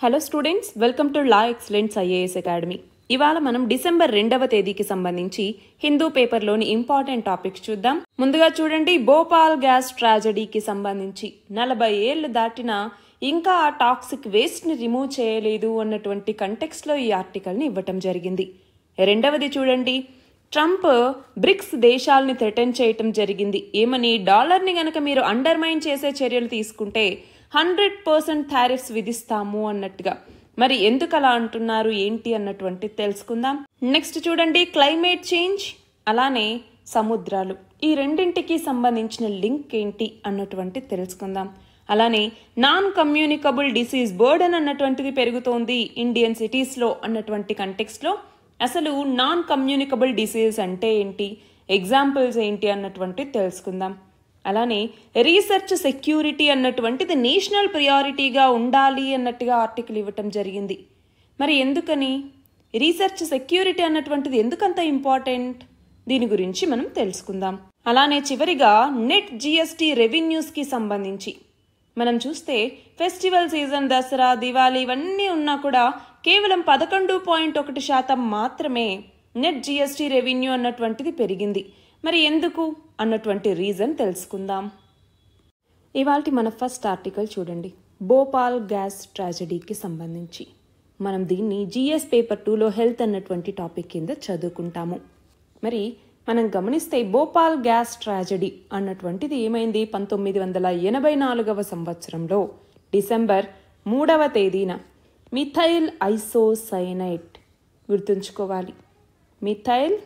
Hello students, welcome to law excellence IAS academy. ఇవాళ మనం December 2వ తేదీకి సంబంధించి హిందూ పేపర్లోని ఇంపార్టెంట్ టాపిక్స్ చూద్దాం. ముందుగా చూడండి, భోపాల్ గ్యాస్ ట్రాజడీకి సంబంధించి 40 ఏళ్లు దాటినా ఇంకా ఆ టాక్సిక్ వేస్ట్ని రిమూవ్ చేయలేదు అన్నటువంటి కంటెక్స్లో ఈ ఆర్టికల్ని ఇవ్వటం జరిగింది. రెండవది చూడండి, ట్రంప్ బ్రిక్స్ దేశాలని థ్రెటన్ చేయటం జరిగింది. ఏమని? డాలర్ని గనక మీరు అండర్మైన్ చేసే చర్యలు తీసుకుంటే 100% టారిఫ్స్ విధిస్తాము అన్నట్టుగా. మరి ఎందుకు అలా అంటున్నారు, ఏంటి అన్నటువంటి తెలుసుకుందాం. నెక్స్ట్ చూడండి, క్లైమేట్ చేంజ్ అలానే సముద్రాలు, ఈ రెండింటికి సంబంధించిన లింక్ ఏంటి అన్నటువంటి తెలుసుకుందాం. అలానే నాన్ కమ్యూనికబుల్ డిసీజ్ బర్డెన్ అన్నటువంటిది పెరుగుతోంది ఇండియన్ సిటీస్లో అన్నటువంటి కంటెక్స్లో అసలు నాన్ కమ్యూనికబుల్ డిసీజ్ అంటే ఏంటి, ఎగ్జాంపుల్స్ ఏంటి అన్నటువంటి తెలుసుకుందాం. అలానే రీసెర్చ్ సెక్యూరిటీ అన్నటువంటిది నేషనల్ ప్రియారిటీగా ఉండాలి అన్నట్టుగా ఆర్టికల్ ఇవ్వటం జరిగింది. మరి ఎందుకని రీసెర్చ్ సెక్యూరిటీ అన్నటువంటిది ఎందుకంత ఇంపార్టెంట్, దీని గురించి మనం తెలుసుకుందాం. అలానే చివరిగా నెట్ జిఎస్టీ రెవెన్యూస్కి సంబంధించి మనం చూస్తే ఫెస్టివల్ సీజన్, దసరా, దివాళీ ఇవన్నీ ఉన్నా కూడా కేవలం 11.1% మాత్రమే నెట్ జిఎస్టీ రెవెన్యూ అన్నటువంటిది పెరిగింది. మరి ఎందుకు అన్నటువంటి రీజన్ తెలుసుకుందాం. ఇవాల్టి మన ఫస్ట్ ఆర్టికల్ చూడండి, భోపాల్ గ్యాస్ ట్రాజడీకి సంబంధించి. మనం దీన్ని జిఎస్ పేపర్ 2లో హెల్త్ అన్నటువంటి టాపిక్ కింద చదువుకుంటాము. మరి మనం గమనిస్తే భోపాల్ గ్యాస్ ట్రాజడీ అన్నటువంటిది ఏమైంది, 1984వ సంవత్సరంలో డిసెంబర్ 3వ తేదీన మిథైల్ ఐసోసైనైట్, గుర్తుంచుకోవాలి, మిథైల్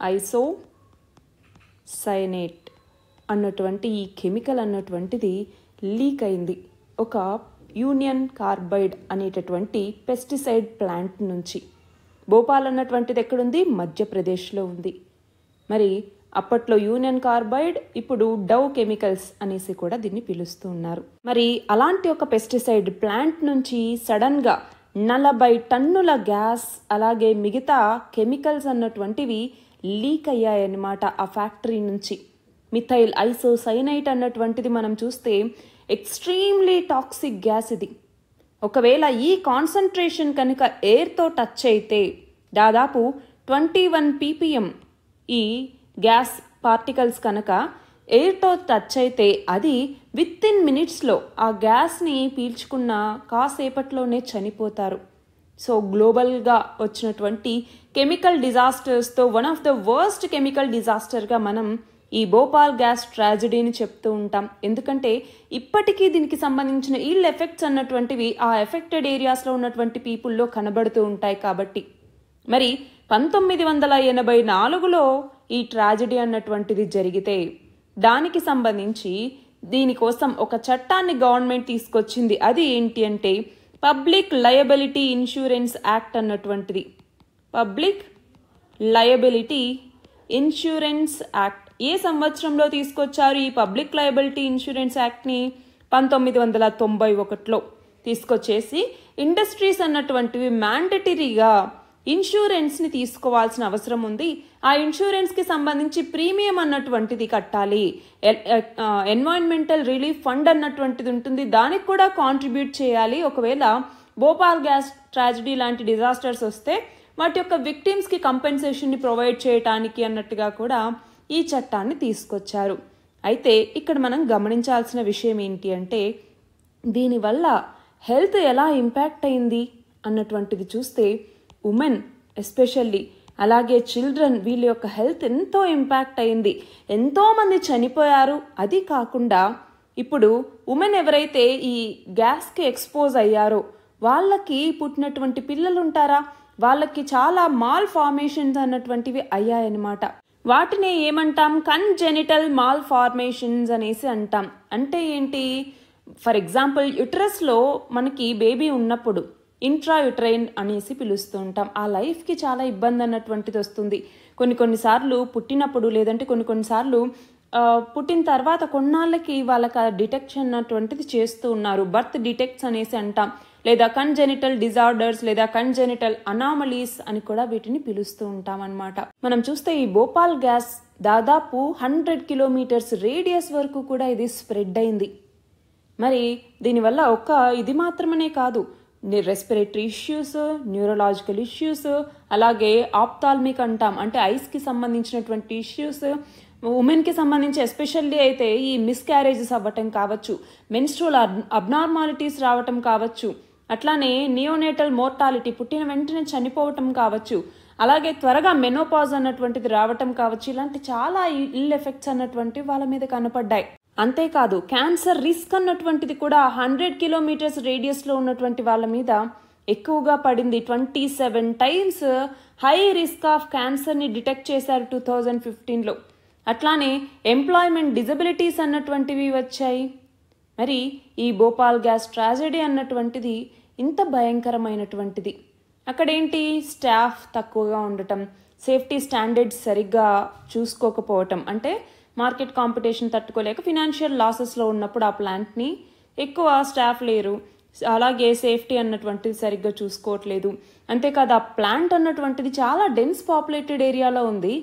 ఐసోసైనేట్ అన్నటువంటి ఈ కెమికల్ అన్నటువంటిది లీక్ అయింది ఒక యూనియన్ కార్బైడ్ అనేటటువంటి పెస్టిసైడ్ ప్లాంట్ నుంచి. భోపాల్ అన్నటువంటిది ఎక్కడుంది, మధ్యప్రదేశ్లో ఉంది. మరి అప్పట్లో యూనియన్ కార్బైడ్, ఇప్పుడు డవ్ కెమికల్స్ అనేసి కూడా దీన్ని పిలుస్తూ ఉన్నారు. మరి అలాంటి ఒక పెస్టిసైడ్ ప్లాంట్ నుంచి సడన్గా 40 టన్నుల గ్యాస్ అలాగే మిగతా కెమికల్స్ అన్నటువంటివి లీక్ అయ్యాయన్నమాట ఆ ఫ్యాక్టరీ నుంచి. మిథైల్ ఐసోసైనైట్ అన్నటువంటిది మనం చూస్తే ఎక్స్ట్రీమ్లీ టాక్సిక్ గ్యాస్ ఇది. ఒకవేళ ఈ కాన్సన్ట్రేషన్ కనుక ఎయిర్తో టచ్ అయితే దాదాపు 21 ppm ఈ గ్యాస్ పార్టికల్స్ కనుక ఎయిర్తో టచ్ అయితే అది వితిన్ మినిట్స్లో ఆ గ్యాస్ని పీల్చుకున్న కాసేపట్లోనే చనిపోతారు. సో గ్లోబల్గా వచ్చినటువంటి కెమికల్ డిజాస్టర్స్తో one of the worst chemical డిజాస్టర్గా మనం ఈ భోపాల్ గ్యాస్ ట్రాజడీని చెప్తూ ఉంటాం. ఎందుకంటే ఇప్పటికీ దీనికి సంబంధించిన ఇల్ ఎఫెక్ట్స్ అన్నటువంటివి ఆ ఎఫెక్టెడ్ ఏరియాస్లో ఉన్నటువంటి పీపుల్లో కనబడుతూ ఉంటాయి. కాబట్టి మరి 1984లో ఈ ట్రాజడీ అన్నటువంటిది జరిగితే దానికి సంబంధించి దీనికోసం ఒక చట్టాన్ని గవర్నమెంట్ తీసుకొచ్చింది. అది ఏంటి అంటే పబ్లిక్ లయబిలిటీ ఇన్సూరెన్స్ యాక్ట్ అన్నటువంటిది. పబ్లిక్ లయబిలిటీ ఇన్సూరెన్స్ యాక్ట్ ఏ సంవత్సరంలో తీసుకొచ్చారు ఈ పబ్లిక్ లయబిలిటీ ఇన్సూరెన్స్ యాక్ట్ని? 1991లో తీసుకొచ్చేసి ఇండస్ట్రీస్ అన్నటువంటివి మ్యాండటరీగా ఇన్సూరెన్స్ని తీసుకోవాల్సిన అవసరం ఉంది. ఆ ఇన్సూరెన్స్కి సంబంధించి ప్రీమియం అన్నటువంటిది కట్టాలి. ఎన్వైరన్మెంటల్ రిలీఫ్ ఫండ్ అన్నటువంటిది ఉంటుంది, దానికి కూడా కాంట్రిబ్యూట్ చేయాలి. ఒకవేళ భోపాల్ గ్యాస్ ట్రాజడీ లాంటి డిజాస్టర్స్ వస్తే వాటి యొక్క విక్టిమ్స్కి కంపెన్సేషన్ని ప్రొవైడ్ చేయటానికి అన్నట్టుగా కూడా ఈ చట్టాన్ని తీసుకొచ్చారు. అయితే ఇక్కడ మనం గమనించాల్సిన విషయం ఏంటి అంటే దీనివల్ల హెల్త్ ఎలా ఇంపాక్ట్ అయింది అన్నటువంటిది చూస్తే ఉమెన్ ఎస్పెషల్లీ అలాగే చిల్డ్రన్ వీళ్ళ యొక్క హెల్త్ ఎంతో ఇంపాక్ట్ అయింది. ఎంతోమంది చనిపోయారు. అది కాకుండా ఇప్పుడు ఉమెన్ ఎవరైతే ఈ గ్యాస్కి ఎక్స్పోజ్ అయ్యారో వాళ్ళకి పుట్టినటువంటి పిల్లలు ఉంటారా, వాళ్ళకి చాలా మాల్ ఫార్మేషన్స్ అన్నటువంటివి అయ్యాయన్నమాట. వాటిని ఏమంటాం, కన్జెనిటల్ మాల్ ఫార్మేషన్స్ అనేసి అంటాం. అంటే ఏంటి, ఫర్ ఎగ్జాంపుల్ యుటరస్లో మనకి బేబీ ఉన్నప్పుడు ఇంట్రాయుట్రైన్ అనేసి పిలుస్తూ ఉంటాం. ఆ లైఫ్కి చాలా ఇబ్బంది అన్నటువంటిది వస్తుంది. కొన్నిసార్లు పుట్టినప్పుడు లేదంటే కొన్నిసార్లు పుట్టిన తర్వాత కొన్నాళ్ళకి వాళ్ళకి డిటెక్షన్ అన్నటువంటిది చేస్తూ ఉన్నారు. బర్త్ డిటెక్ట్స్ అనేసి అంటాం, లేదా కన్జెనిటల్ డిజార్డర్స్ లేదా కన్జెనిటల్ అనామలీస్ అని కూడా వీటిని పిలుస్తూ ఉంటాం అన్నమాట. మనం చూస్తే ఈ భోపాల్ గ్యాస్ దాదాపు 100 కిలోమీటర్స్ రేడియస్ వరకు కూడా ఇది స్ప్రెడ్ అయింది. మరి దీనివల్ల ఇది మాత్రమే కాదు, రెస్పిరేటరీ ఇష్యూస్, న్యూరలాజికల్ ఇష్యూస్, అలాగే ఆప్థాల్మిక్ అంటాం అంటే ఐస్కి సంబంధించినటువంటి ఇష్యూస్, ఉమెన్కి సంబంధించి ఎస్పెషల్లీ అయితే ఈ మిస్క్యారేజెస్ అవ్వటం కావచ్చు, మెన్స్ట్రువల్ అబ్నార్మాలిటీస్ రావటం కావచ్చు, అట్లానే నియోనేటల్ మోర్టాలిటీ పుట్టిన వెంటనే చనిపోవటం కావచ్చు, అలాగే త్వరగా మెనోపాజ్ అన్నటువంటిది రావటం కావచ్చు. ఇలాంటి చాలా ఇల్ ఎఫెక్ట్స్ అన్నటువంటి వాళ్ళ మీద కనపడ్డాయి. అంతేకాదు క్యాన్సర్ రిస్క్ అన్నటువంటిది కూడా 100 కిలోమీటర్స్ రేడియస్లో ఉన్నటువంటి వాళ్ళ మీద ఎక్కువగా పడింది. 27 టైమ్స్ హై రిస్క్ ఆఫ్ క్యాన్సర్ని డిటెక్ట్ చేశారు 2015లో. అట్లానే ఎంప్లాయ్మెంట్ డిజబిలిటీస్ అన్నటువంటివి వచ్చాయి. మరి ఈ భోపాల్ గ్యాస్ ట్రాజెడీ అన్నటువంటిది ఇంత భయంకరమైనటువంటిది. అక్కడేంటి, స్టాఫ్ తక్కువగా ఉండటం, సేఫ్టీ స్టాండర్డ్స్ సరిగ్గా చూసుకోకపోవటం, అంటే మార్కెట్ కాంపిటీషన్ తట్టుకోలేక ఫినాన్షియల్ లాసెస్లో ఉన్నప్పుడు ఆ ప్లాంట్ని ఎక్కువ స్టాఫ్ లేరు, అలాగే సేఫ్టీ అన్నటువంటిది సరిగ్గా చూసుకోవట్లేదు. అంతేకాదు ఆ ప్లాంట్ అన్నటువంటిది చాలా డెన్స్ పాపులేటెడ్ ఏరియాలో ఉంది,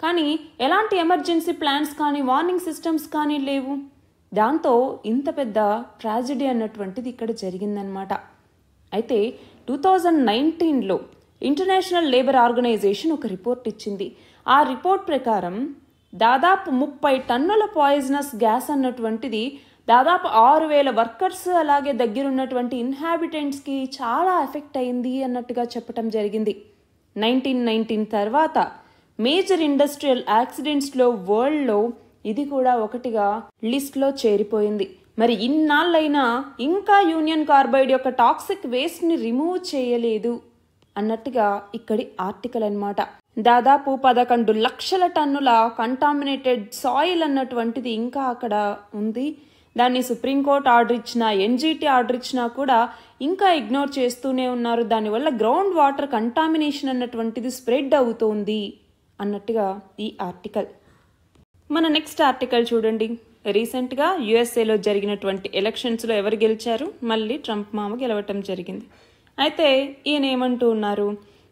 కానీ ఎలాంటి ఎమర్జెన్సీ ప్లాన్స్ కానీ వార్నింగ్ సిస్టమ్స్ కానీ లేవు. దాంతో ఇంత పెద్ద ట్రాజెడీ అన్నటువంటిది ఇక్కడ జరిగిందనమాట. అయితే 2019లో ఇంటర్నేషనల్ లేబర్ ఆర్గనైజేషన్ ఒక రిపోర్ట్ ఇచ్చింది. ఆ రిపోర్ట్ ప్రకారం దాదాపు 30 టన్నుల పాయిజనస్ గ్యాస్ అన్నటువంటిది దాదాపు 6,000 వర్కర్స్ అలాగే దగ్గరున్నటువంటి ఇన్హాబిటెంట్స్కి చాలా ఎఫెక్ట్ అయింది అన్నట్టుగా చెప్పడం జరిగింది. 1919 తర్వాత మేజర్ ఇండస్ట్రియల్ యాక్సిడెంట్స్లో వరల్డ్లో ఇది కూడా ఒకటిగా లిస్ట్లో చేరిపోయింది. మరి ఇన్నాళ్ళైనా ఇంకా యూనియన్ కార్బైడ్ యొక్క టాక్సిక్ వేస్ట్ని రిమూవ్ చేయలేదు అన్నట్టుగా ఇక్కడి ఆర్టికల్ అన్నమాట. దాదాపు 11 లక్షల టన్నుల కంటామినేటెడ్ సాయిల్ అన్నటువంటిది ఇంకా అక్కడ ఉంది. దాన్ని సుప్రీంకోర్టు ఆర్డర్ ఇచ్చినా, ఎన్జిటి ఆర్డర్ ఇచ్చినా కూడా ఇంకా ఇగ్నోర్ చేస్తూనే ఉన్నారు. దానివల్ల గ్రౌండ్ వాటర్ కంటామినేషన్ అన్నటువంటిది స్ప్రెడ్ అవుతోంది అన్నట్టుగా ఈ ఆర్టికల్. మన నెక్స్ట్ ఆర్టికల్ చూడండి. రీసెంట్గా యుఎస్ఏలో జరిగినటువంటి ఎలక్షన్స్లో ఎవరు గెలిచారు? మళ్ళీ ట్రంప్ మామ గెలవటం జరిగింది. అయితే ఈయన ఏమంటూ ఉన్నారు,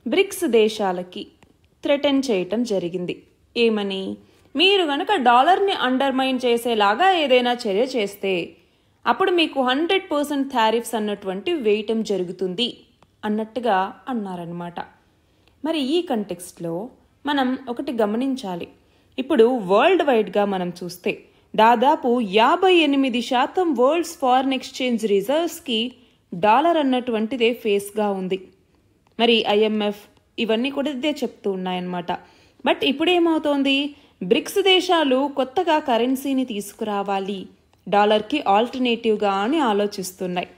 బ్రిక్స్ దేశాలకి థ్రెటన్ చేయటం జరిగింది. ఏమని? మీరు గనక డాలర్ని అండర్మైన్ చేసేలాగా ఏదైనా చర్య చేస్తే అప్పుడు మీకు 100% టారిఫ్స్ అన్నటువంటి వేయటం జరుగుతుంది అన్నట్టుగా అన్నారనమాట. మరి ఈ కంటెక్స్ట్లో మనం ఒకటి గమనించాలి. ఇప్పుడు వరల్డ్ వైడ్గా మనం చూస్తే దాదాపు 58% వరల్డ్స్ ఫారిన్ ఎక్స్చేంజ్ రిజర్వ్స్కి డాలర్ అన్నటువంటిదే ఫేస్గా ఉంది. మరి ఐఎంఎఫ్ ఇవన్నీ కూడా ఇదే చెప్తూ ఉన్నాయన్నమాట. బట్ ఇప్పుడు ఏమవుతోంది, బ్రిక్స్ దేశాలు కొత్తగా కరెన్సీని తీసుకురావాలి, డాలర్కి ఆల్టర్నేటివ్గా అని ఆలోచిస్తున్నాయి.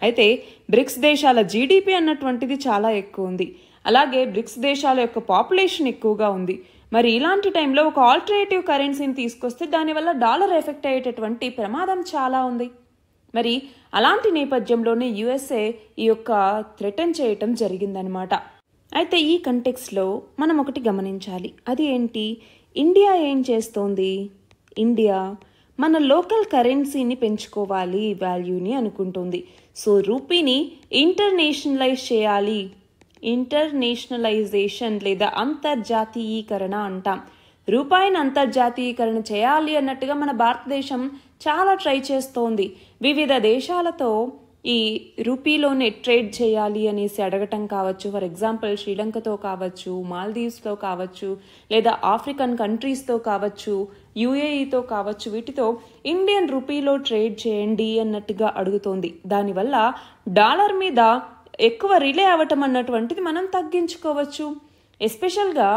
అయితే బ్రిక్స్ దేశాల జీడిపి అన్నటువంటిది చాలా ఎక్కువ ఉంది, అలాగే బ్రిక్స్ దేశాల యొక్క పాపులేషన్ ఎక్కువగా ఉంది. మరి ఇలాంటి టైంలో ఒక ఆల్టర్నేటివ్ కరెన్సీని తీసుకొస్తే దానివల్ల డాలర్ ఎఫెక్ట్ అయ్యేటటువంటి ప్రమాదం చాలా ఉంది. మరి అలాంటి నేపథ్యంలోనే యుఎస్ఏ ఈ యొక్క థ్రెటన్ చేయటం జరిగిందనమాట. అయితే ఈ కంటెక్స్లో మనం ఒకటి గమనించాలి. అది ఏంటి, ఇండియా ఏం చేస్తోంది? ఇండియా మన లోకల్ కరెన్సీని పెంచుకోవాలి, వాల్యూని అనుకుంటుంది. సో రూపీని ఇంటర్నేషనలైజ్ చేయాలి. ఇంటర్నేషనలైజేషన్ లేదా అంతర్జాతీయీకరణ అంటాం. రూపాయిని అంతర్జాతీయీకరణ చేయాలి అన్నట్టుగా మన భారతదేశం చాలా ట్రై చేస్తోంది. వివిధ దేశాలతో ఈ రూపీలోనే ట్రేడ్ చేయాలి అనేసి అడగటం కావచ్చు. ఫర్ ఎగ్జాంపుల్ శ్రీలంకతో కావచ్చు, మాల్దీవ్స్తో కావచ్చు, లేదా ఆఫ్రికన్ కంట్రీస్తో కావచ్చు, యుఏఈతో కావచ్చు, వీటితో ఇండియన్ రూపీలో ట్రేడ్ చేయండి అన్నట్టుగా అడుగుతోంది. దానివల్ల డాలర్ మీద ఎక్కువ రిలే అవ్వటం అన్నటువంటిది మనం తగ్గించుకోవచ్చు. ఎస్పెషల్గా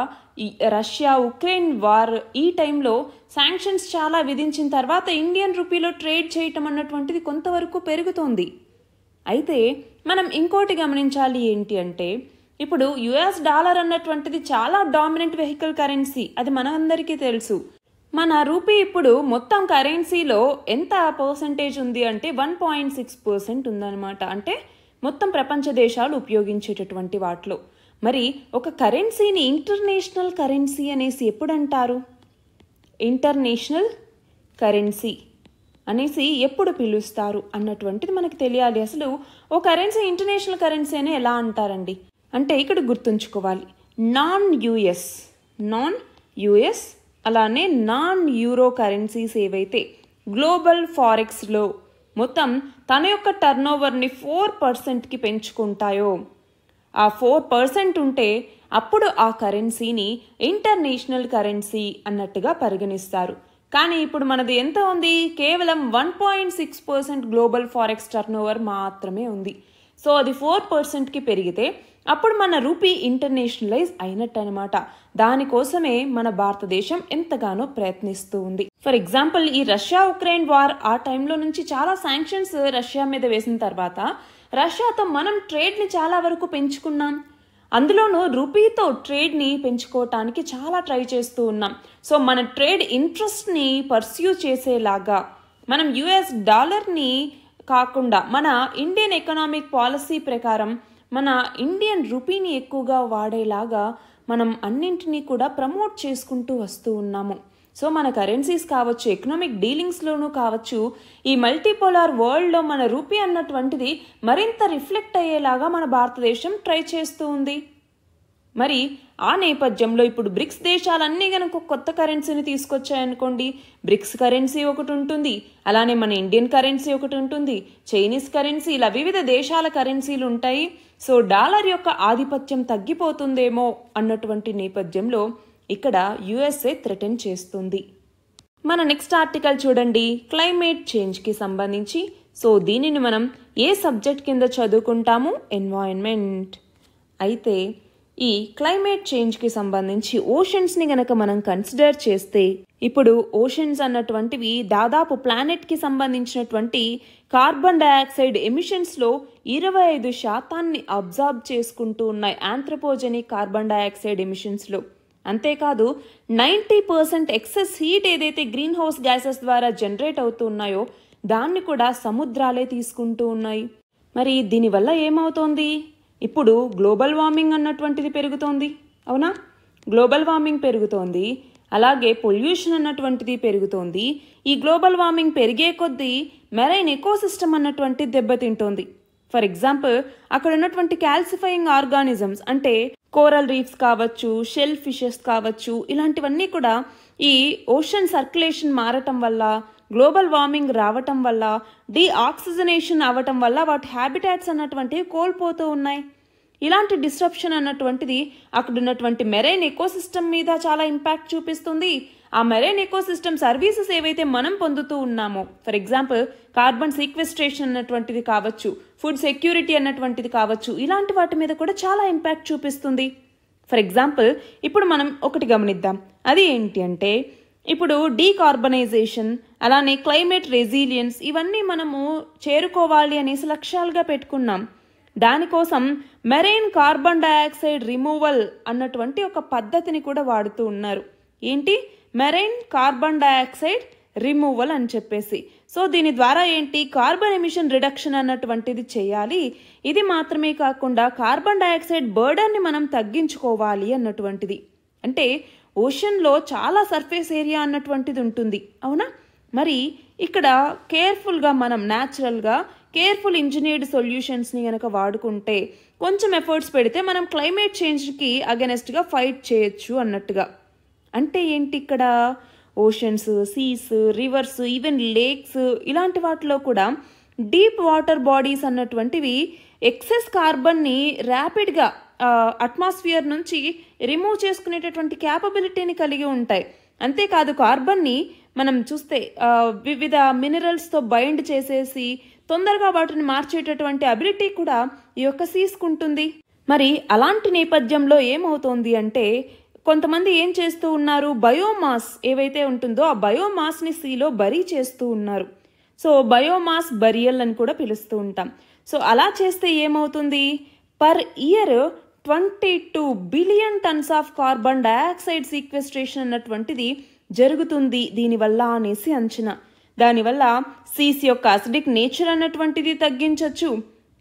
ఈ రష్యా ఉక్రెయిన్ వార్ ఈ టైంలో శాంక్షన్స్ చాలా విధించిన తర్వాత ఇండియన్ రూపీలో ట్రేడ్ చేయటం అన్నటువంటిది కొంతవరకు పెరుగుతోంది. అయితే మనం ఇంకోటి గమనించాలి ఏంటి అంటే, ఇప్పుడు యుఎస్ డాలర్ అన్నటువంటిది చాలా డామినెంట్ వెహికల్ కరెన్సీ, అది మనందరికీ తెలుసు. మన రూపీ ఇప్పుడు మొత్తం కరెన్సీలో ఎంత పర్సంటేజ్ ఉంది అంటే 1.6% ఉందన్నమాట. అంటే మొత్తం ప్రపంచ దేశాలు ఉపయోగించేటటువంటి వాటిలో. మరి ఒక కరెన్సీని ఇంటర్నేషనల్ కరెన్సీ అనేసి ఎప్పుడంటారు? ఇంటర్నేషనల్ కరెన్సీ అనేసి ఎప్పుడు పిలుస్తారు అన్నటువంటిది మనకు తెలియాలి. అసలు ఓ కరెన్సీ ఇంటర్నేషనల్ కరెన్సీ అని ఎలా అంటారండి అంటే, ఇక్కడ గుర్తుంచుకోవాలి, నాన్ యుఎస్ అలానే నాన్ యూరో కరెన్సీస్ ఏవైతే గ్లోబల్ ఫారెక్స్లో మొత్తం తన యొక్క టర్నోవర్ని 4%కి పెంచుకుంటాయో, ఆ 4% ఉంటే అప్పుడు ఆ కరెన్సీని ఇంటర్నేషనల్ కరెన్సీ అన్నట్టుగా పరిగణిస్తారు. కానీ ఇప్పుడు మనది ఎంత ఉంది? కేవలం 1.6% గ్లోబల్ ఫారెక్స్ టర్నోవర్ మాత్రమే ఉంది. సో అది 4%కి పెరిగితే అప్పుడు మన రూపీ ఇంటర్నేషనలైజ్ అయినట్టు అనమాట. దానికోసమే మన భారతదేశం ఎంతగానో ప్రయత్నిస్తూ ఉంది. ఫర్ ఎగ్జాంపుల్, ఈ రష్యా ఉక్రెయిన్ వార్ ఆ టైంలో నుంచి చాలా శాంక్షన్స్ రష్యా మీద వేసిన తర్వాత రష్యాతో మనం ట్రేడ్ని చాలా వరకు పెంచుకున్నాం. అందులోనూ రూపీతో ట్రేడ్ని పెంచుకోవటానికి చాలా ట్రై చేస్తూ ఉన్నాం. సో మన ట్రేడ్ ఇంట్రెస్ట్ని పర్స్యూ చేసేలాగా మనం యుఎస్ డాలర్ని కాకుండా మన ఇండియన్ ఎకనామిక్ పాలసీ ప్రకారం మన ఇండియన్ రూపీని ఎక్కువగా వాడేలాగా మనం అన్నింటినీ కూడా ప్రమోట్ చేసుకుంటూ వస్తూ ఉన్నాము. సో మన కరెన్సీస్ కావచ్చు, ఎకనామిక్ డీలింగ్స్లోనూ కావచ్చు, ఈ మల్టీపోలార్ వరల్డ్లో మన రూపీ అన్నటువంటిది మరింత రిఫ్లెక్ట్ అయ్యేలాగా మన భారతదేశం ట్రై చేస్తూ ఉంది. మరి ఆ నేపథ్యంలో ఇప్పుడు బ్రిక్స్ దేశాలన్నీ కనుక కొత్త కరెన్సీని తీసుకొచ్చాయనుకోండి, బ్రిక్స్ కరెన్సీ ఒకటి ఉంటుంది, అలానే మన ఇండియన్ కరెన్సీ ఒకటి ఉంటుంది, చైనీస్ కరెన్సీ, ఇలా వివిధ దేశాల కరెన్సీలు ఉంటాయి. సో డాలర్ యొక్క ఆధిపత్యం తగ్గిపోతుందేమో అన్నటువంటి నేపథ్యంలో ఇక్కడ యుఎస్ఏ థ్రెటన్ చేస్తుంది. మన నెక్స్ట్ ఆర్టికల్ చూడండి, క్లైమేట్ చేంజ్కి సంబంధించి. సో దీనిని మనం ఏ సబ్జెక్ట్ కింద చదువుకుంటాము? ఎన్వైరన్మెంట్. అయితే ఈ క్లైమేట్ చేంజ్కి సంబంధించి ఓషన్స్ని గనక మనం కన్సిడర్ చేస్తే, ఇప్పుడు ఓషన్స్ అన్నటువంటివి దాదాపు ప్లానెట్కి సంబంధించినటువంటి కార్బన్ డయాక్సైడ్ ఎమిషన్స్లో 25% అబ్జార్బ్ చేసుకుంటూ ఉన్నాయి, ఆంథ్రోపోజెనిక్ కార్బన్ డయాక్సైడ్ ఎమిషన్స్లో. అంతేకాదు 90% ఎక్సెస్ హీట్ ఏదైతే గ్రీన్ హౌస్ గ్యాసెస్ ద్వారా జనరేట్ అవుతూ ఉన్నాయో దాన్ని కూడా సముద్రాలే తీసుకుంటూ ఉన్నాయి. మరి దీనివల్ల ఏమవుతోంది? ఇప్పుడు గ్లోబల్ వార్మింగ్ అన్నటువంటిది పెరుగుతోంది, అవునా? గ్లోబల్ వార్మింగ్ పెరుగుతోంది, అలాగే పొల్యూషన్ అన్నటువంటిది పెరుగుతోంది. ఈ గ్లోబల్ వార్మింగ్ పెరిగే కొద్దీ మెరైన్ ఎకోసిస్టమ్ అన్నటువంటిది దెబ్బతింటోంది. ఫర్ ఎగ్జాంపుల్, అక్కడ ఉన్నటువంటి క్యాల్సిఫైయింగ్ ఆర్గానిజమ్స్ అంటే కోరల్ రీఫ్స్ కావచ్చు, షెల్ ఫిషెస్ కావచ్చు, ఇలాంటివన్నీ కూడా ఈ ఓషన్ సర్క్యులేషన్ మారటం వల్ల, గ్లోబల్ వార్మింగ్ రావటం వల్ల, డీఆక్సిజనేషన్ అవ్వటం వల్ల వాటి హ్యాబిటాట్స్ అన్నటువంటివి కోల్పోతూ ఉన్నాయి. ఇలాంటి డిస్ట్రప్షన్ అన్నటువంటిది అక్కడ ఉన్నటువంటి మెరైన్ ఎకోసిస్టమ్ మీద చాలా ఇంపాక్ట్ చూపిస్తుంది. ఆ మెరైన్ ఎకోసిస్టమ్ సర్వీసెస్ ఏవైతే మనం పొందుతూ ఉన్నామో, ఫర్ ఎగ్జాంపుల్ కార్బన్ సీక్వెస్ట్రేషన్ అన్నటువంటిది కావచ్చు, ఫుడ్ సెక్యూరిటీ అన్నటువంటిది కావచ్చు, ఇలాంటి వాటి మీద కూడా చాలా ఇంపాక్ట్ చూపిస్తుంది. ఫర్ ఎగ్జాంపుల్, ఇప్పుడు మనం ఒకటి గమనిద్దాం. అది ఏంటి అంటే, ఇప్పుడు డీకార్బనైజేషన్, అలానే క్లైమేట్ రెసిలియన్స్, ఇవన్నీ మనము చేరుకోవాలి అనేసి లక్ష్యాలుగా పెట్టుకున్నాం. దానికోసం మెరైన్ కార్బన్ డయాక్సైడ్ రిమూవల్ అన్నటువంటి ఒక పద్ధతిని కూడా వాడుతూ ఉన్నారు. ఏంటి? మెరైన్ కార్బన్ డయాక్సైడ్ రిమూవల్ అని చెప్పేసి. సో దీని ద్వారా ఏంటి? కార్బన్ ఎమిషన్ రిడక్షన్ అన్నటువంటిది చేయాలి. ఇది మాత్రమే కాకుండా కార్బన్ డయాక్సైడ్ బర్డన్ని మనం తగ్గించుకోవాలి అన్నటువంటిది. అంటే ఓషన్లో చాలా సర్ఫేస్ ఏరియా అన్నటువంటిది ఉంటుంది, అవునా? మరి ఇక్కడ కేర్ఫుల్గా మనం న్యాచురల్గా కేర్ఫుల్ ఇంజనీర్డ్ సొల్యూషన్స్ని కనుక వాడుకుంటే, కొంచెం ఎఫర్ట్స్ పెడితే మనం క్లైమేట్ చేంజ్కి అగెనెస్ట్గా ఫైట్ చేయొచ్చు అన్నట్టుగా. అంటే ఏంటి? ఇక్కడ oceans, seas, rivers, even lakes, ఇలాంటి వాటిలో కూడా డీప్ వాటర్ బాడీస్ అన్నటువంటివి ఎక్సెస్ కార్బన్ని ర్యాపిడ్గా అట్మాస్ఫియర్ నుంచి రిమూవ్ చేసుకునేటటువంటి క్యాపబిలిటీని కలిగి ఉంటాయి. అంతేకాదు కార్బన్ని మనం చూస్తే వివిధ మినరల్స్తో బైండ్ చేసేసి తొందరగా వాటిని మార్చేటటువంటి అబిలిటీ కూడా ఈ యొక్క సీస్కుంటుంది. మరి అలాంటి నేపథ్యంలో ఏమవుతోంది అంటే, కొంతమంది ఏం చేస్తూ ఉన్నారు? బయోమాస్ ఏవైతే ఉంటుందో ఆ బయోమాస్ని సీలో బరీ చేస్తూ ఉన్నారు. సో బయోమాస్ బరియల్ అని కూడా పిలుస్తూ ఉంటాం. సో అలా చేస్తే ఏమవుతుంది? Per year 22 billion tons of carbon dioxide sequestration అన్నటువంటిది జరుగుతుంది దీనివల్ల అనేసి అంచనా. దానివల్ల సీస్ యొక్క అసిడిక్ నేచర్ అన్నటువంటిది తగ్గించవచ్చు.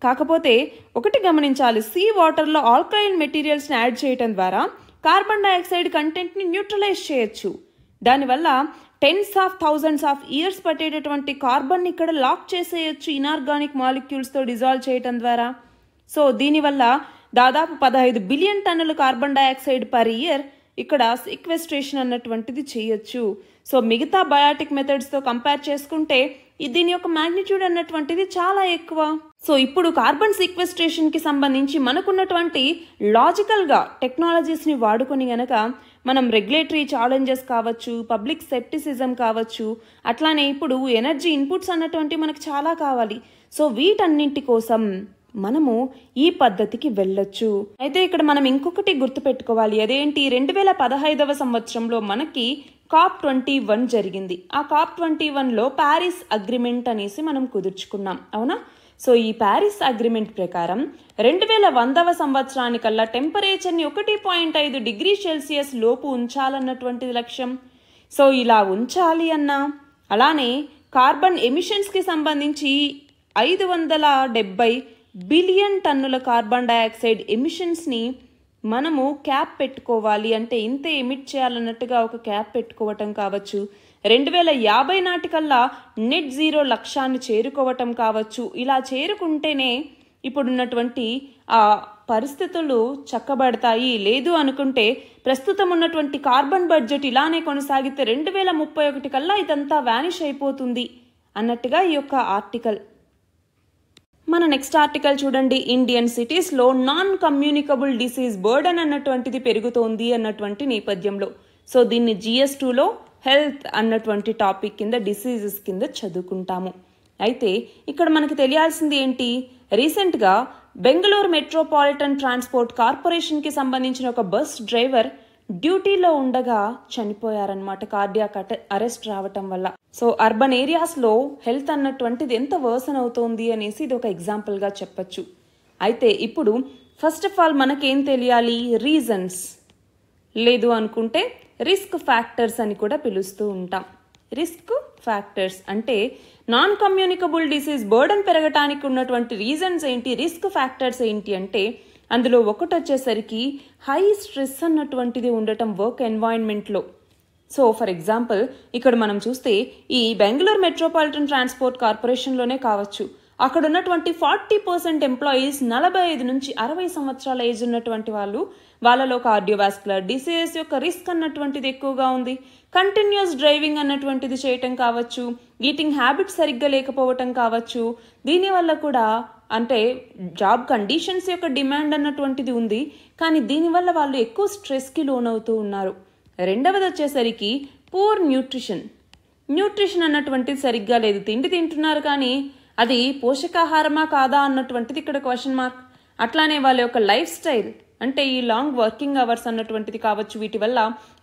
కాకపోతే ఒకటి గమనించాలి, సీ వాటర్లో ఆల్కలైన్ మెటీరియల్స్ని యాడ్ చేయడం ద్వారా కార్బన్ డయాక్సైడ్ కంటెంట్ని న్యూట్రలైజ్ చేయొచ్చు. దానివల్ల tens of thousands of years పట్టేటటువంటి కార్బన్ ఇక్కడ లాక్ చేసేయచ్చు ఇనార్గానిక్ మాలిక్యూల్స్తో డిజాల్వ్ చేయటం ద్వారా. సో దీనివల్ల దాదాపు 15 బిలియన్ టన్నుల కార్బన్ డయాక్సైడ్ పర్ ఇయర్ ఇక్కడ సీక్వెస్ట్రేషన్ అన్నటువంటిది చేయొచ్చు. సో మిగతా బయాటిక్ మెథడ్స్తో కంపేర్ చేసుకుంటే దీని యొక్క మ్యాగ్నిట్యూడ్ అన్నటువంటిది చాలా ఎక్కువ. సో ఇప్పుడు కార్బన్ సీక్వెస్ట్రేషన్ కి సంబంధించి మనకున్నటువంటి లాజికల్ గా టెక్నాలజీస్ ని వాడుకొని గనక మనం రెగ్యులేటరీ ఛాలెంజెస్ కావచ్చు, పబ్లిక్ సెప్టిసిజం కావచ్చు, అట్లానే ఇప్పుడు ఎనర్జీ ఇన్పుట్స్ అన్నటువంటి మనకు చాలా కావాలి. సో వీటన్నింటి కోసం మనము ఈ పద్ధతికి వెళ్ళొచ్చు. అయితే ఇక్కడ మనం ఇంకొకటి గుర్తుపెట్టుకోవాలి, అదేంటి 2015 సంవత్సరంలో మనకి COP21 జరిగింది. ఆ COP21లో ప్యారిస్ అగ్రిమెంట్ అనేసి మనం కుదుర్చుకున్నాం, అవునా? సో ఈ ప్యారిస్ అగ్రిమెంట్ ప్రకారం 2100 సంవత్సరానికల్లా టెంపరేచర్ని 1.5 డిగ్రీ సెల్సియస్ లోపు ఉంచాలన్నటువంటిది లక్ష్యం. సో ఇలా ఉంచాలి అన్నా, అలానే కార్బన్ ఎమిషన్స్కి సంబంధించి 570 బిలియన్ టన్నుల కార్బన్ డైఆక్సైడ్ ఎమిషన్స్ని మనము క్యాప్ పెట్టుకోవాలి. అంటే ఇంతే ఎమిట్ చేయాలన్నట్టుగా ఒక క్యాప్ పెట్టుకోవటం కావచ్చు, 2050 నాటికల్లా నెట్ జీరో లక్ష్యాన్ని చేరుకోవటం కావచ్చు. ఇలా చేరుకుంటేనే ఇప్పుడున్నటువంటి ఆ పరిస్థితులు చక్కబడతాయి. లేదు అనుకుంటే ప్రస్తుతం ఉన్నటువంటి కార్బన్ బడ్జెట్ ఇలానే కొనసాగితే 2031 కల్లా ఇదంతా వ్యానిష్ అయిపోతుంది అన్నట్టుగా ఈ యొక్క ఆర్టికల్. మన నెక్స్ట్ ఆర్టికల్ చూడండి, ఇండియన్ సిటీస్లో నాన్ కమ్యూనికబుల్ డిసీజ్ బర్డన్ అన్నటువంటిది పెరుగుతోంది అన్నటువంటి నేపథ్యంలో. సో దీన్ని GS2లో హెల్త్ అన్నటువంటి టాపిక్ కింద డిసీజెస్ కింద చదువుకుంటాము. అయితే ఇక్కడ మనకి తెలియాల్సింది ఏంటి, రీసెంట్గా బెంగళూరు మెట్రోపాలిటన్ ట్రాన్స్పోర్ట్ కార్పొరేషన్కి సంబంధించిన ఒక బస్ డ్రైవర్ డ్యూటీలో ఉండగా చనిపోయారనమాట, కార్డియాక్ అరెస్ట్ రావటం వల్ల. సో అర్బన్ ఏరియాస్లో హెల్త్ అన్నటువంటిది ఎంత వర్సన్ అవుతోంది అనేసి ఇది ఒక ఎగ్జాంపుల్గా చెప్పచ్చు. అయితే ఇప్పుడు ఫస్ట్ ఆఫ్ ఆల్ మనకేం తెలియాలి, రీజన్స్, లేదు అనుకుంటే రిస్క్ ఫ్యాక్టర్స్ అని కూడా పిలుస్తూ ఉంటాం. రిస్క్ ఫ్యాక్టర్స్ అంటే నాన్ కమ్యూనికబుల్ డిసీజ్ బర్డన్ పెరగటానికి ఉన్నటువంటి రీజన్స్ ఏంటి, రిస్క్ ఫ్యాక్టర్స్ ఏంటి అంటే అందులో ఒకటి వచ్చేసరికి హై స్ట్రెస్ అన్నటువంటిది ఉండటం వర్క్ ఎన్వైరన్మెంట్లో. సో ఫర్ ఎగ్జాంపుల్ ఇక్కడ మనం చూస్తే ఈ బెంగళూరు మెట్రోపాలిటన్ ట్రాన్స్పోర్ట్ కార్పొరేషన్లోనే కావచ్చు, అక్కడ ఉన్నటువంటి 40% ఎంప్లాయీస్ 45 నుంచి 60 సంవత్సరాల ఏజ్ ఉన్నటువంటి వాళ్ళు, వాళ్ళలో కార్డియోవాస్కులర్ డిసీజెస్ యొక్క రిస్క్ అన్నటువంటిది ఎక్కువగా ఉంది. కంటిన్యూస్ డ్రైవింగ్ అన్నటువంటిది చేయటం కావచ్చు, ఈటింగ్ హ్యాబిట్స్ సరిగ్గా లేకపోవటం కావచ్చు, దీనివల్ల కూడా అంటే జాబ్ కండిషన్స్ యొక్క డిమాండ్ అన్నటువంటిది ఉంది, కానీ దీనివల్ల వాళ్ళు ఎక్కువ స్ట్రెస్కి లోనవుతూ ఉన్నారు. రెండవది వచ్చేసరికి పూర్ న్యూట్రిషన్ అన్నటువంటిది సరిగ్గా లేదు, తిండి తింటున్నారు కానీ అది పోషకాహారమా కాదా అన్నటువంటిది ఇక్కడ క్వశ్చన్ మార్క్. అట్లానే వాళ్ళ యొక్క లైఫ్ స్టైల్ అంటే ఈ లాంగ్ వర్కింగ్ అవర్స్ అన్నటువంటిది కావచ్చు, వీటి వల్ల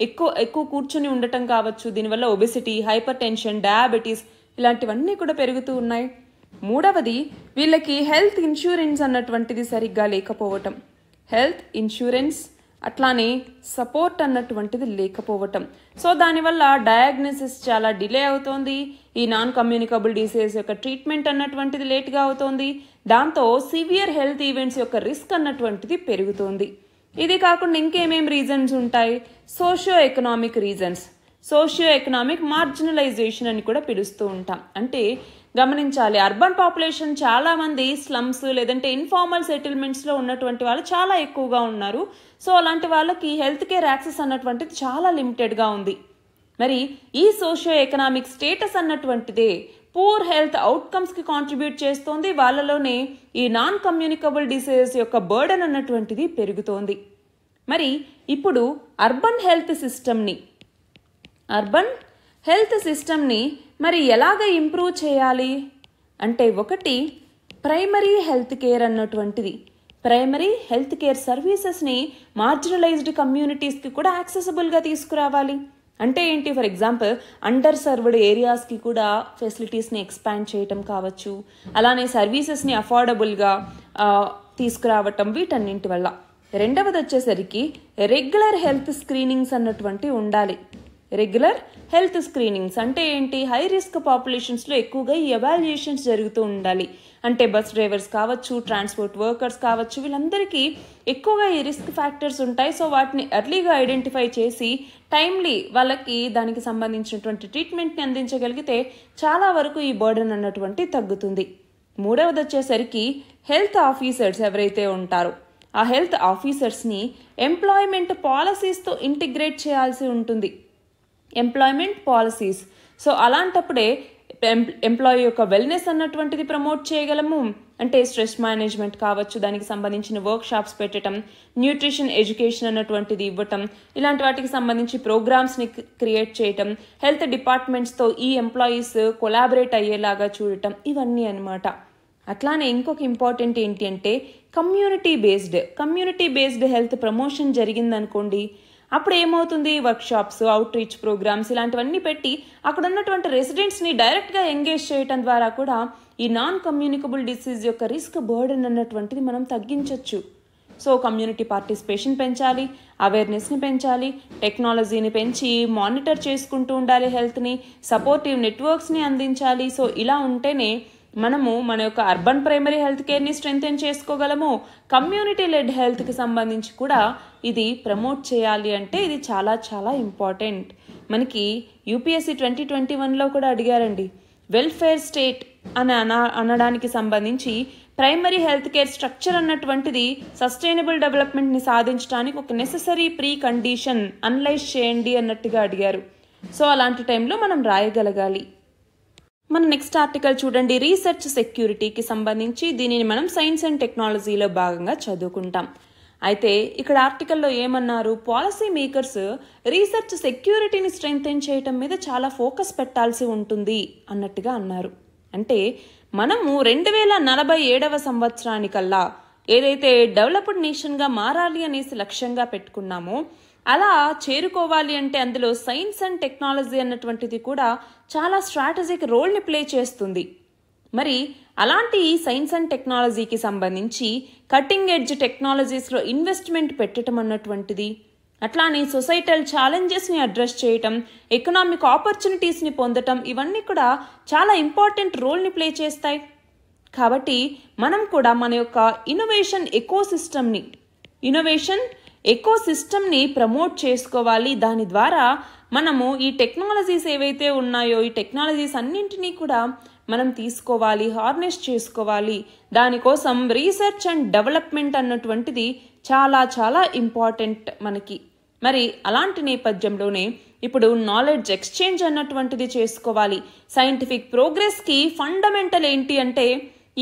ఎక్కువ కూర్చొని ఉండటం కావచ్చు, దీనివల్ల ఒబెసిటీ, హైపర్ టెన్షన్, డయాబెటీస్ ఇలాంటివన్నీ కూడా పెరుగుతూ ఉన్నాయి. మూడవది వీళ్ళకి హెల్త్ ఇన్సూరెన్స్ అన్నటువంటిది సరిగ్గా లేకపోవటం, హెల్త్ ఇన్సూరెన్స్ అట్లానే సపోర్ట్ అన్నటువంటిది లేకపోవటం. సో దానివల్ల డయాగ్నోసిస్ చాలా డిలే అవుతోంది, ఈ నాన్ కమ్యూనికబుల్ డిసీజ్ యొక్క ట్రీట్మెంట్ అన్నటువంటిది లేట్గా అవుతోంది, దాంతో సివియర్ హెల్త్ ఈవెంట్స్ యొక్క రిస్క్ అన్నటువంటిది పెరుగుతోంది. ఇది కాకుండా ఇంకేమేం రీజన్స్ ఉంటాయి, socio economic reasons, socio economic marginalisation అని కూడా పిలుస్తూ ఉంటాం. అంటే గమనించాలి, అర్బన్ పాపులేషన్ చాలా మంది స్లమ్స్ లేదంటే ఇన్ఫార్మల్ సెటిల్మెంట్స్లో ఉన్నటువంటి వాళ్ళు చాలా ఎక్కువగా ఉన్నారు. సో అలాంటి వాళ్ళకి హెల్త్ కేర్ యాక్సెస్ అన్నటువంటిది చాలా లిమిటెడ్గా ఉంది. మరి ఈ సోషియో ఎకనామిక్ స్టేటస్ అన్నటువంటిదే పూర్ హెల్త్ అవుట్కమ్స్కి కాంట్రిబ్యూట్ చేస్తోంది, వాళ్ళలోనే ఈ నాన్ కమ్యూనికబుల్ డిసీజెస్ యొక్క బర్డన్ అన్నటువంటిది పెరుగుతోంది. మరి ఇప్పుడు అర్బన్ హెల్త్ సిస్టమ్ని మరి ఎలాగ ఇంప్రూవ్ చేయాలి అంటే, ఒకటి ప్రైమరీ హెల్త్ కేర్ అన్నటువంటిది, ప్రైమరీ హెల్త్ కేర్ సర్వీసెస్ని మార్జినలైజ్డ్ కమ్యూనిటీస్కి కూడా యాక్సెసిబుల్గా తీసుకురావాలి. అంటే ఏంటి, ఫర్ ఎగ్జాంపుల్ అండర్ సర్వ్డ్ ఏరియాస్కి కూడా ఫెసిలిటీస్ని ఎక్స్పాండ్ చేయటం కావచ్చు, అలానే సర్వీసెస్ని అఫోర్డబుల్గా తీసుకురావటం, వీటన్నింటి వల్ల. రెండవది వచ్చేసరికి రెగ్యులర్ హెల్త్ స్క్రీనింగ్స్ అన్నటువంటివి ఉండాలి. రెగ్యులర్ హెల్త్ స్క్రీనింగ్స్ అంటే ఏంటి, హై రిస్క్ పాపులేషన్స్లో ఎక్కువగా ఈ ఎవాల్యుయేషన్స్ జరుగుతూ ఉండాలి. అంటే బస్ డ్రైవర్స్ కావచ్చు, ట్రాన్స్పోర్ట్ వర్కర్స్ కావచ్చు, వీళ్ళందరికీ ఎక్కువగా ఈ రిస్క్ ఫ్యాక్టర్స్ ఉంటాయి. సో వాటిని ఎర్లీగా ఐడెంటిఫై చేసి టైమ్లీ వాళ్ళకి దానికి సంబంధించినటువంటి ట్రీట్మెంట్ని అందించగలిగితే చాలా వరకు ఈ బర్డన్ అన్నటువంటి తగ్గుతుంది. మూడవది వచ్చేసరికి హెల్త్ ఆఫీసర్స్ ఎవరైతే ఉంటారో ఆ హెల్త్ ఆఫీసర్స్ని ఎంప్లాయ్మెంట్ పాలసీస్తో ఇంటిగ్రేట్ చేయాల్సి ఉంటుంది, ఎంప్లాయ్మెంట్ పాలసీస్. సో అలాంటప్పుడే ఎంప్లాయీ యొక్క వెల్నెస్ అన్నటువంటిది ప్రమోట్ చేయగలము. అంటే స్ట్రెస్ మేనేజ్మెంట్ కావచ్చు, దానికి సంబంధించిన వర్క్ షాప్స్ పెట్టడం, న్యూట్రిషన్ ఎడ్యుకేషన్ అన్నటువంటిది ఇవ్వటం, ఇలాంటి వాటికి సంబంధించి ప్రోగ్రామ్స్ని క్రియేట్ చేయటం, హెల్త్ డిపార్ట్మెంట్స్తో ఈ ఎంప్లాయీస్ కొలాబరేట్ అయ్యేలాగా చూడటం, ఇవన్నీ అనమాట. అట్లానే ఇంకొక ఇంపార్టెంట్ ఏంటి అంటే కమ్యూనిటీ బేస్డ్ హెల్త్ ప్రమోషన్ జరిగిందనుకోండి, అప్పుడు ఏమవుతుంది, workshops, outreach programmes ఇలాంటివన్నీ పెట్టి అక్కడ ఉన్నటువంటి రెసిడెంట్స్ని డైరెక్ట్గా ఎంగేజ్ చేయడం ద్వారా కూడా ఈ నాన్ కమ్యూనికబుల్ డిసీజ్ యొక్క రిస్క్ బర్డెన్ అన్నటువంటిది మనం తగ్గించవచ్చు. సో కమ్యూనిటీ పార్టిసిపేషన్ పెంచాలి, అవేర్నెస్ని పెంచాలి, టెక్నాలజీని పెంచి మానిటర్ చేసుకుంటూ ఉండాలి, హెల్త్ని, సపోర్టివ్ నెట్వర్క్స్ని అందించాలి. సో ఇలా ఉంటేనే మనము మన యొక్క అర్బన్ ప్రైమరీ హెల్త్ కేర్ని స్ట్రెంథెన్ చేసుకోగలము. కమ్యూనిటీ లెడ్ హెల్త్కి సంబంధించి కూడా ఇది ప్రమోట్ చేయాలి అంటే ఇది చాలా చాలా ఇంపార్టెంట్. మనకి యూపీఎస్సీ 2021లో కూడా అడిగారండి, వెల్ఫేర్ స్టేట్ అని అనడానికి సంబంధించి ప్రైమరీ హెల్త్ కేర్ స్ట్రక్చర్ అన్నటువంటిది సస్టైనబుల్ డెవలప్మెంట్ని సాధించడానికి ఒక నెసెసరీ ప్రీ కండిషన్ అనలైజ్ చేయండి అన్నట్టుగా అడిగారు. సో అలాంటి టైంలో మనం రాయగలగాలి. మన నెక్స్ట్ ఆర్టికల్ చూడండి, రీసెర్చ్ సెక్యూరిటీకి సంబంధించి. దీనిని మనం సైన్స్ అండ్ టెక్నాలజీలో భాగంగా చదువుకుంటాం. అయితే ఇక్కడ ఆర్టికల్లో ఏమన్నారు, పాలసీ మేకర్స్ రీసెర్చ్ సెక్యూరిటీని స్ట్రెంథెన్ చేయటం మీద చాలా ఫోకస్ పెట్టాల్సి ఉంటుంది అన్నట్టుగా అన్నారు. అంటే మనము 2047వ సంవత్సరానికల్లా ఏదైతే డెవలప్డ్ నేషన్గా మారాలి అనేసి లక్ష్యంగా పెట్టుకున్నామో అలా చేరుకోవాలి అంటే అందులో సైన్స్ అండ్ టెక్నాలజీ అన్నటువంటిది కూడా చాలా స్ట్రాటజిక్ రోల్ని ప్లే చేస్తుంది. మరి అలాంటి సైన్స్ అండ్ టెక్నాలజీకి సంబంధించి కటింగ్ ఎడ్జ్ టెక్నాలజీస్లో ఇన్వెస్ట్మెంట్ పెట్టడం అన్నటువంటిది, అట్లానే సొసైటల్ ఛాలెంజెస్ని అడ్రస్ చేయటం, ఎకనామిక్ ఆపర్చునిటీస్ని పొందటం, ఇవన్నీ కూడా చాలా ఇంపార్టెంట్ రోల్ని ప్లే చేస్తాయి. కాబట్టి మనం కూడా మన యొక్క ఇన్నోవేషన్ ఎకోసిస్టమ్ని ప్రమోట్ చేసుకోవాలి. దాని ద్వారా మనము ఈ టెక్నాలజీస్ ఏవైతే ఉన్నాయో ఈ టెక్నాలజీస్ అన్నింటినీ కూడా మనం తీసుకోవాలి, హార్నెస్ చేసుకోవాలి. దానికోసం రీసెర్చ్ అండ్ డెవలప్మెంట్ అన్నటువంటిది చాలా చాలా ఇంపార్టెంట్ మనకి. మరి అలాంటి నేపథ్యంలోనే ఇప్పుడు నాలెడ్జ్ ఎక్స్చేంజ్ అన్నటువంటిది చేసుకోవాలి. సైంటిఫిక్ ప్రోగ్రెస్కి ఫండమెంటల్ ఏంటి అంటే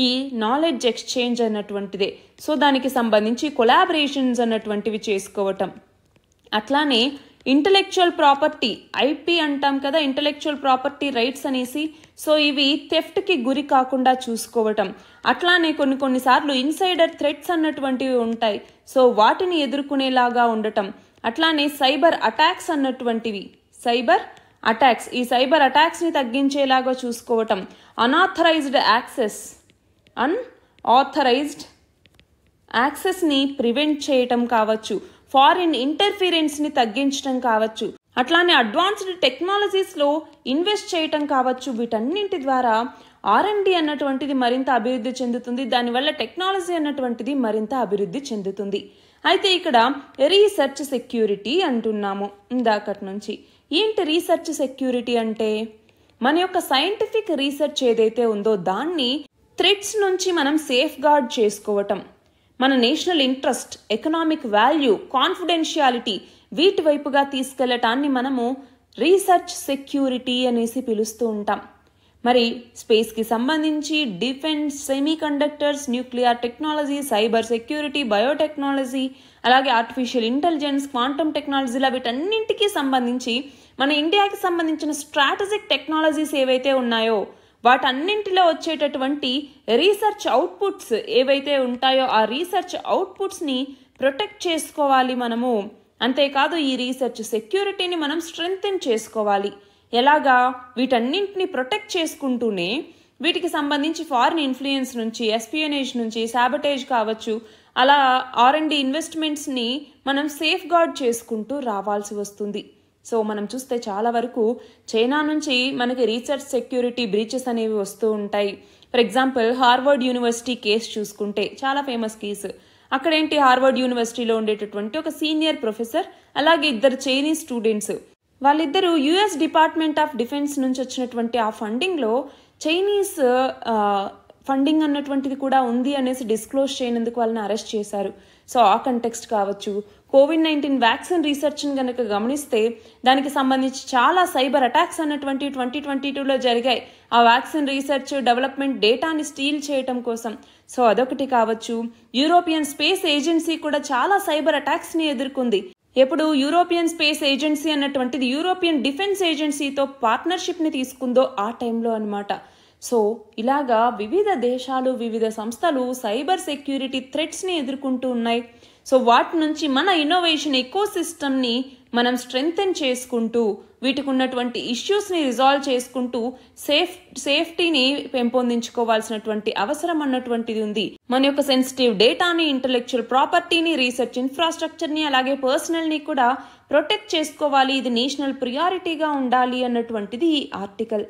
ఈ నాలెడ్జ్ ఎక్స్చేంజ్ అన్నటువంటిదే. సో దానికి సంబంధించి కొలాబరేషన్స్ అన్నటువంటివి చేసుకోవటం. అట్లానే ఇంటలెక్చువల్ ప్రాపర్టీ, ఐపీ అంటాం కదా, ఇంటలెక్చువల్ ప్రాపర్టీ రైట్స్ అనేసి. సో ఇవి థెఫ్ట్కి గురి కాకుండా చూసుకోవటం. అట్లానే కొన్నిసార్లు ఇన్సైడర్ థ్రెట్స్ అన్నటువంటివి ఉంటాయి. సో వాటిని ఎదుర్కొనేలాగా ఉండటం. అట్లానే సైబర్ అటాక్స్ అన్నటువంటివి, ఈ సైబర్ అటాక్స్ని తగ్గించేలాగా చూసుకోవటం. అన్ఆథరైజ్డ్ యాక్సెస్ని ప్రివెంట్ చేయటం కావచ్చు, ఫారిన్ ఇంటర్ఫీరెన్స్ని తగ్గించడం కావచ్చు, అట్లానే అడ్వాన్స్డ్ టెక్నాలజీస్లో ఇన్వెస్ట్ చేయటం కావచ్చు. వీటన్నింటి ద్వారా R&D అన్నటువంటిది మరింత అభివృద్ధి చెందుతుంది. దానివల్ల టెక్నాలజీ అన్నటువంటిది మరింత అభివృద్ధి చెందుతుంది. అయితే ఇక్కడ రీసెర్చ్ సెక్యూరిటీ అంటున్నాము ఇందాకటి నుంచి. ఏంటి రీసెర్చ్ సెక్యూరిటీ అంటే మన యొక్క సైంటిఫిక్ రీసెర్చ్ ఏదైతే ఉందో దాన్ని థ్రెట్స్ నుంచి మనం సేఫ్ గార్డ్ చేసుకోవటం. మన national interest, economic value, confidentiality వీటి వైపుగా తీసుకెళ్లటాన్ని మనము రీసెర్చ్ సెక్యూరిటీ అనేసి పిలుస్తూ ఉంటాం. మరి స్పేస్కి సంబంధించి defence, semi conductors, nuclear technology, cyber security, biotechnology, అలాగే ఆర్టిఫిషియల్ ఇంటెలిజెన్స్, క్వాంటమ్ టెక్నాలజీల వీటన్నింటికి సంబంధించి మన ఇండియాకి సంబంధించిన స్ట్రాటజిక్ టెక్నాలజీస్ ఏవైతే ఉన్నాయో వాటన్నింటిలో వచ్చేటటువంటి రీసెర్చ్ అవుట్పుట్స్ ఏవైతే ఉంటాయో ఆ రీసెర్చ్ అవుట్పుట్స్ని ప్రొటెక్ట్ చేసుకోవాలి మనము. అంతేకాదు ఈ రీసెర్చ్ సెక్యూరిటీని మనం స్ట్రెంథెన్ చేసుకోవాలి. ఎలాగా? వీటన్నింటిని ప్రొటెక్ట్ చేసుకుంటూనే వీటికి సంబంధించి ఫారిన్ ఇన్ఫ్లుయెన్స్ నుంచి, ఎస్పియనేజ్ నుంచి, సాబటేజ్ కావచ్చు, అలా R&D ఇన్వెస్ట్మెంట్స్ని మనం సేఫ్ గార్డ్ చేసుకుంటూ రావాల్సి వస్తుంది. సో మనం చూస్తే చాలా వరకు చైనా నుంచి మనకి రీసెర్చ్ సెక్యూరిటీ బ్రీచెస్ అనేవి వస్తూ ఉంటాయి. For example Harvard university case చూసుకుంటే చాలా ఫేమస్ కేసు. అక్కడేంటి, హార్వర్డ్ యూనివర్సిటీలో ఉండేటటువంటి ఒక సీనియర్ ప్రొఫెసర్ అలాగే 2 చైనీస్ స్టూడెంట్స్, వాళ్ళిద్దరూ US డిపార్ట్మెంట్ ఆఫ్ డిఫెన్స్ నుంచి వచ్చినటువంటి ఆ ఫండింగ్లో చైనీస్ ఫండింగ్ అన్నటువంటిది కూడా ఉంది అనేసి డిస్క్లోజ్ చేయనందుకు వాళ్ళని అరెస్ట్ చేశారు. సో ఆ కంటెక్స్ట్ కావచ్చు, కోవిడ్-19 వ్యాక్సిన్ రీసెర్చ్ని గనక గమనిస్తే దానికి సంబంధించి చాలా సైబర్ అటాక్స్ అన్నటువంటి 2022లో జరిగాయి. ఆ వ్యాక్సిన్ రీసెర్చ్ డెవలప్మెంట్ డేటాని స్టీల్ చేయటం కోసం. సో అదొకటి కావచ్చు. యూరోపియన్ స్పేస్ ఏజెన్సీ కూడా చాలా సైబర్ అటాక్స్ని ఎదుర్కొంది. ఎప్పుడు యూరోపియన్ స్పేస్ ఏజెన్సీ అన్నటువంటిది యూరోపియన్ డిఫెన్స్ ఏజెన్సీతో పార్ట్నర్షిప్ని తీసుకుందో ఆ టైంలో అనమాట. సో ఇలాగా వివిధ దేశాలు వివిధ సంస్థలు సైబర్ సెక్యూరిటీ థ్రెట్స్ని ఎదుర్కొంటూ ఉన్నాయి. సో వాటి నుంచి మన ఇన్నోవేషన్ ఎకో సిస్టమ్ని మనం స్ట్రెంగ్తెన్ చేసుకుంటూ వీటికి ఉన్నటువంటి ఇష్యూస్ని రిజాల్వ్ చేసుకుంటూ సేఫ్టీని పెంపొందించుకోవాల్సినటువంటి అవసరం అన్నటువంటిది ఉంది. మన యొక్క సెన్సిటివ్ డేటాని, ఇంటలెక్చువల్ ప్రాపర్టీని, రీసెర్చ్ ఇన్ఫ్రాస్ట్రక్చర్ని, అలాగే పర్సనల్ని కూడా ప్రొటెక్ట్ చేసుకోవాలి. ఇది నేషనల్ ప్రియారిటీగా ఉండాలి అన్నటువంటిది ఈ ఆర్టికల్.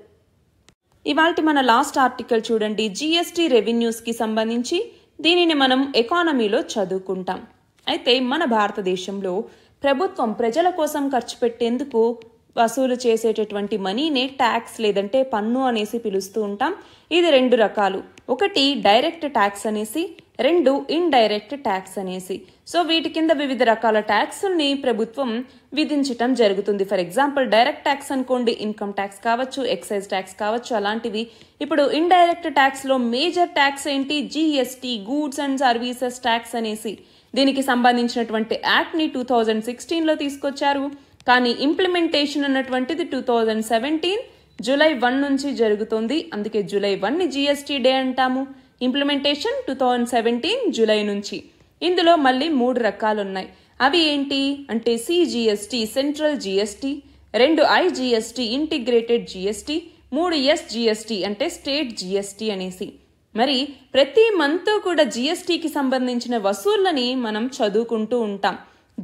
ఇవాల్టి మన లాస్ట్ ఆర్టికల్ చూడండి, జిఎస్టీ రెవెన్యూస్కి సంబంధించి. దీనిని మనం ఎకానమీలో చదువుకుంటాం. అయితే మన భారతదేశంలో ప్రభుత్వం ప్రజల కోసం ఖర్చు పెట్టేందుకు వసూలు చేసేటటువంటి మనీనే ట్యాక్స్ లేదంటే పన్ను అనేసి పిలుస్తూ ఉంటాం. ఇది 2 రకాలు. ఒకటి డైరెక్ట్ ట్యాక్స్ అనేసి, 2 ఇండైరెక్ట్ ట్యాక్స్ అనేసి. సో వీటి కింద వివిధ రకాల ట్యాక్స్ని ప్రభుత్వం విధించటం జరుగుతుంది. ఫర్ ఎగ్జాంపుల్ డైరెక్ట్ ట్యాక్స్ అనుకోండి, ఇన్కమ్ ట్యాక్స్ కావచ్చు, ఎక్సైజ్ ట్యాక్స్ కావచ్చు, అలాంటివి. ఇప్పుడు ఇండైరెక్ట్ ట్యాక్స్లో మేజర్ ట్యాక్స్ ఏంటి? GST, goods and services tax అనేసి. దీనికి సంబంధించినటువంటి యాక్ట్ని 2016లో తీసుకొచ్చారు. కానీ ఇంప్లిమెంటేషన్ అన్నటువంటిది 2017 జూలై 1 నుంచి జరుగుతుంది. అందుకే జూలై 1ని జిఎస్టీ డే అంటాము. ఇంప్లిమెంటేషన్ 2017 జూలై నుంచి. ఇందులో మళ్ళీ 3 రకాలు ఉన్నాయి. అవి ఏంటి అంటే CGST, central GST, 2 IGST, integrated GST, 3 SGST అంటే స్టేట్ జిఎస్టీ అనేసి. మరి ప్రతి మంత్ కూడా జిఎస్టీకి సంబంధించిన వసూళ్ళని మనం చదువుకుంటూ ఉంటాం.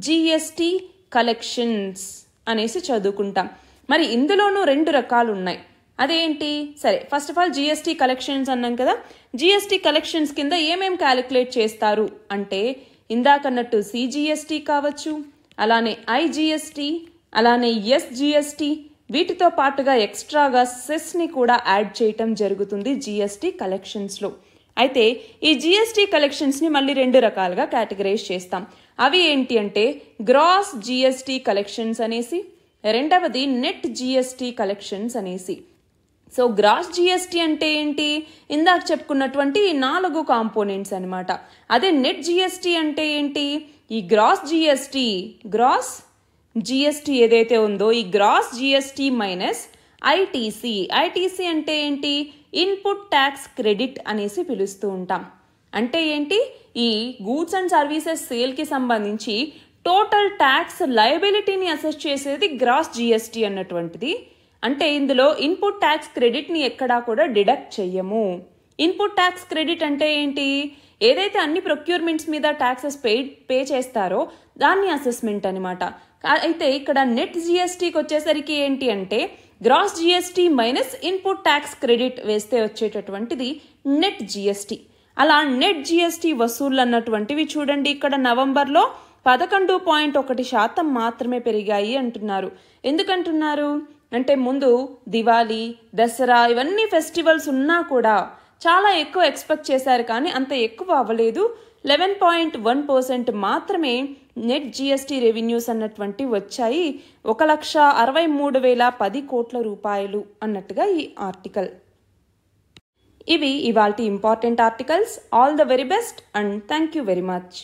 జిఎస్టీ కలెక్షన్స్ అనేసి చదువుకుంటాం. మరి ఇందులోనూ 2 రకాలు ఉన్నాయి. అదేంటి? సరే, first of all GST collections అన్నాం కదా. జిఎస్టీ కలెక్షన్స్ కింద ఏమేం క్యాలిక్యులేట్ చేస్తారు అంటే ఇందాకన్నట్టు సిజిఎస్టీ కావచ్చు, అలానే ఐజిఎస్టీ, అలానే ఎస్జిఎస్టీ, వీటితో పాటుగా ఎక్స్ట్రాగా సెస్ని కూడా యాడ్ చేయటం జరుగుతుంది జిఎస్టీ కలెక్షన్స్లో. అయితే ఈ జిఎస్టీ కలెక్షన్స్ని మళ్ళీ 2 రకాలుగా కేటగరైజ్ చేస్తాం. అవి ఏంటి అంటే గ్రాస్ జిఎస్టీ కలెక్షన్స్ అనేసి, రెండవది నెట్ జిఎస్టీ కలెక్షన్స్ అనేసి. సో గ్రాస్ జిఎస్టీ అంటే ఏంటి? ఇందాక చెప్పుకున్నటువంటి 4 కాంపోనెంట్స్ అనమాట. అదే నెట్ జిఎస్టీ అంటే ఏంటి? ఈ గ్రాస్ జిఎస్టీ ఏదైతే ఉందో ఈ గ్రాస్ జిఎస్టీ మైనస్ ఐటీసీ అంటే ఏంటి? ఇన్పుట్ ట్యాక్స్ క్రెడిట్ అనేసి పిలుస్తూ ఉంటాం. అంటే ఏంటి? ఈ గూడ్స్ అండ్ సర్వీసెస్ సేల్కి సంబంధించి టోటల్ ట్యాక్స్ లయబిలిటీని అసెస్ చేసేది గ్రాస్ జిఎస్టీ అన్నటువంటిది. అంటే ఇందులో ఇన్పుట్ ట్యాక్స్ క్రెడిట్ని ఎక్కడా కూడా డిడక్ట్ చెయ్యము. ఇన్పుట్ ట్యాక్స్ క్రెడిట్ అంటే ఏంటి? ఏదైతే అన్ని ప్రొక్యూర్మెంట్స్ మీద ట్యాక్సెస్ పే చేస్తారో దాన్ని అసెస్మెంట్ అనమాట. అయితే ఇక్కడ నెట్ జిఎస్టీకి వచ్చేసరికి ఏంటి అంటే gross GST minus input tax credit వేస్తే వచ్చేటటువంటిది నెట్ జిఎస్టీ. అలా నెట్ జిఎస్టీ వసూళ్లు అన్నటువంటివి చూడండి, ఇక్కడ నవంబర్లో 11.1% మాత్రమే పెరిగాయి అంటున్నారు. ఎందుకంటున్నారు అంటే ముందు దివాళీ, దసరా ఇవన్నీ ఫెస్టివల్స్ ఉన్నా కూడా చాలా ఎక్కువ ఎక్స్పెక్ట్ చేశారు, కానీ అంత ఎక్కువ అవ్వలేదు. 11.1% మాత్రమే నెట్ జిఎస్టీ రెవెన్యూస్ అన్నటువంటి వచ్చాయి. 1,63,010 కోట్ల రూపాయలు అన్నట్టుగా ఈ ఆర్టికల్. ఇవి ఇవాల్టి important articles. All the very best and thank you very much.